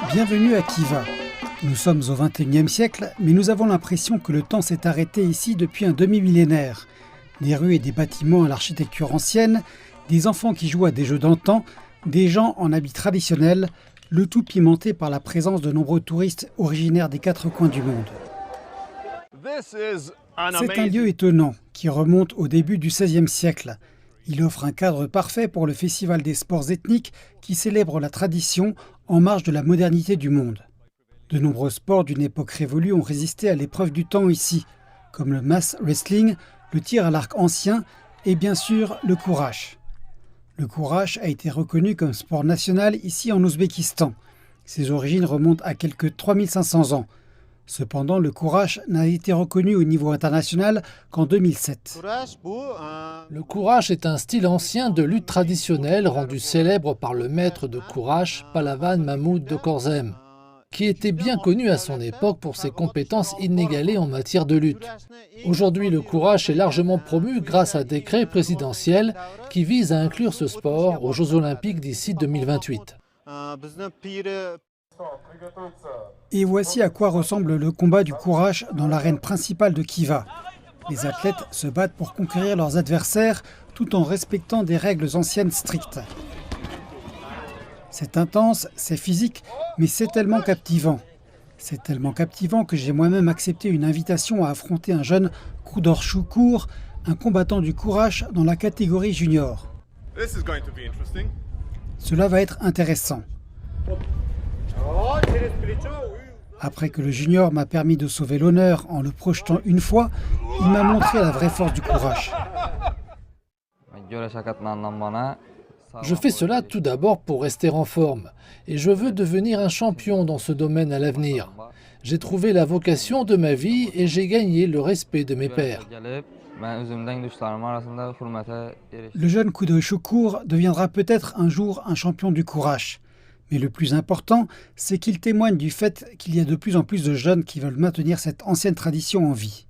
Bienvenue à Khiva. Nous sommes au XXIe siècle, mais nous avons l'impression que le temps s'est arrêté ici depuis un demi-millénaire. Des rues et des bâtiments à l'architecture ancienne, des enfants qui jouent à des jeux d'antan, des gens en habits traditionnels, le tout pimenté par la présence de nombreux touristes originaires des quatre coins du monde. C'est un lieu étonnant qui remonte au début du XVIe siècle. Il offre un cadre parfait pour le festival des sports ethniques qui célèbre la tradition en marge de la modernité du monde. De nombreux sports d'une époque révolue ont résisté à l'épreuve du temps ici, comme le mass wrestling, le tir à l'arc ancien et bien sûr le courage. Le courage a été reconnu comme sport national ici en Ouzbékistan. Ses origines remontent à quelques 3500 ans. Cependant, le courage n'a été reconnu au niveau international qu'en 2007. Le courage est un style ancien de lutte traditionnelle rendu célèbre par le maître de courage, Pahlavan Mahmoud de Khorzem, qui était bien connu à son époque pour ses compétences inégalées en matière de lutte. Aujourd'hui, le courage est largement promu grâce à un décret présidentiel qui vise à inclure ce sport aux Jeux Olympiques d'ici 2028. Et voici à quoi ressemble le combat du courage dans l'arène principale de Khiva. Les athlètes se battent pour conquérir leurs adversaires tout en respectant des règles anciennes strictes. C'est intense, c'est physique, mais c'est tellement captivant. C'est tellement captivant que j'ai moi-même accepté une invitation à affronter un jeune Khudor Choukour, un combattant du courage dans la catégorie junior. Cela va être intéressant. Après que le junior m'a permis de sauver l'honneur en le projetant une fois, il m'a montré la vraie force du courage. Je fais cela tout d'abord pour rester en forme, et je veux devenir un champion dans ce domaine à l'avenir. J'ai trouvé la vocation de ma vie et j'ai gagné le respect de mes pairs. Le jeune Khudor Choukour deviendra peut-être un jour un champion du courage. Mais le plus important, c'est qu'il témoigne du fait qu'il y a de plus en plus de jeunes qui veulent maintenir cette ancienne tradition en vie.